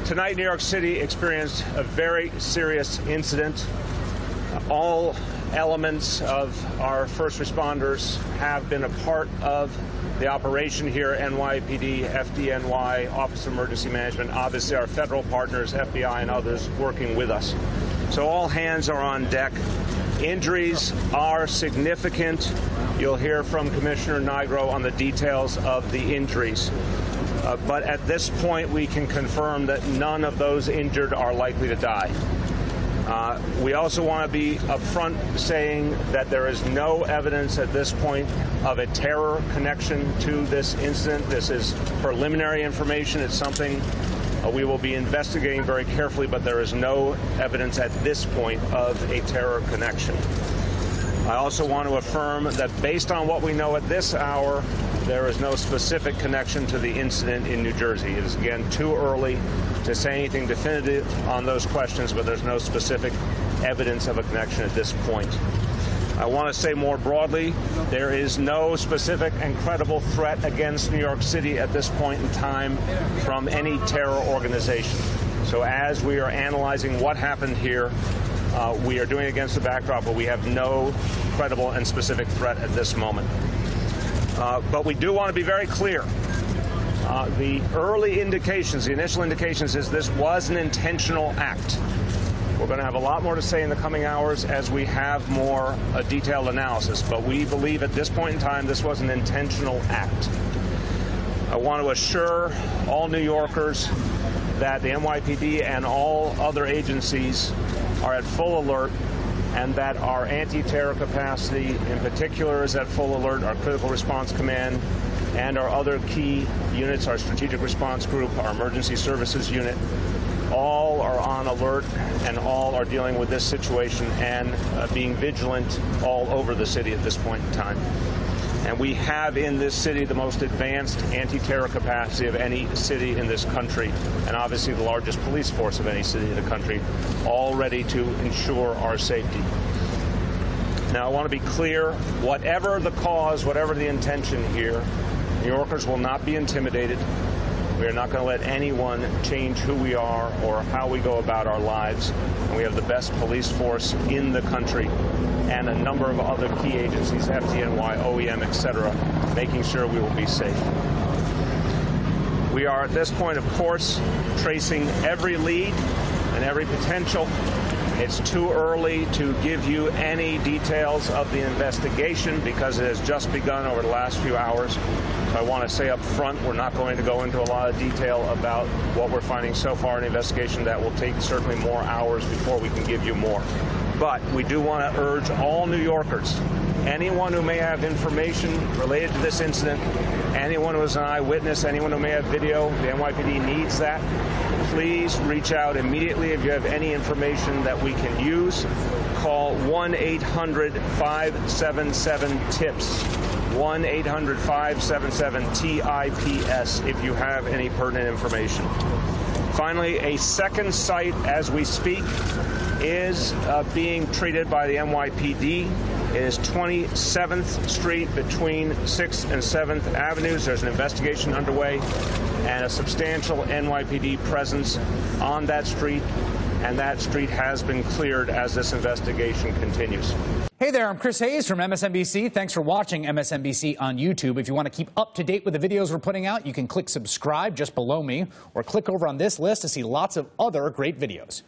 Tonight, New York City experienced a very serious incident. All elements of our first responders have been a part of the operation here, NYPD, FDNY, Office of Emergency Management, obviously our federal partners, FBI and others working with us. So all hands are on deck. Injuries are significant. You'll hear from Commissioner Nigro on the details of the injuries. But at this point, we can confirm that none of those injured are likely to die. We also want to be upfront saying that there is no evidence at this point of a terror connection to this incident. This is preliminary information. It's something we will be investigating very carefully, but there is no evidence at this point of a terror connection. I also want to affirm that based on what we know at this hour, there is no specific connection to the incident in New Jersey. It is, again, too early to say anything definitive on those questions, but there's no specific evidence of a connection at this point. I want to say more broadly, there is no specific and credible threat against New York City at this point in time from any terror organization. So as we are analyzing what happened here, we are doing it against the backdrop, but we have no credible and specific threat at this moment. But we do want to be very clear. The early indications, the initial indications, is this was an intentional act. We're going to have a lot more to say in the coming hours as we have more detailed analysis, but we believe at this point in time this was an intentional act. I want to assure all New Yorkers that the NYPD and all other agencies are at full alert, and that our anti-terror capacity in particular is at full alert, our Critical Response Command and our other key units, our Strategic Response Group, our Emergency Services Unit, all are on alert and all are dealing with this situation and being vigilant all over the city at this point in time. And we have in this city the most advanced anti-terror capacity of any city in this country, and obviously the largest police force of any city in the country, all ready to ensure our safety. Now, I want to be clear, whatever the cause, whatever the intention here, New Yorkers will not be intimidated. We are not going to let anyone change who we are or how we go about our lives. And we have the best police force in the country and a number of other key agencies, FDNY, OEM, etc., making sure we will be safe. We are at this point, of course, tracing every lead and every potential. It's too early to give you any details of the investigation because it has just begun over the last few hours. So I want to say up front, we're not going to go into a lot of detail about what we're finding so far in the investigation. That will take certainly more hours before we can give you more. But we do want to urge all New Yorkers, anyone who may have information related to this incident, anyone who is an eyewitness, anyone who may have video, the NYPD needs that. Please reach out immediately if you have any information that we can use. Call 1-800-577-TIPS, 1-800-577-TIPS if you have any pertinent information. Finally, a second site as we speak is being treated by the NYPD. It is 27th Street between 6th and 7th Avenues. There's an investigation underway and a substantial NYPD presence on that street, and that street has been cleared as this investigation continues. Hey there, I'm Chris Hayes from MSNBC. Thanks for watching MSNBC on YouTube. If you want to keep up to date with the videos we're putting out, you can click subscribe just below me or click over on this list to see lots of other great videos.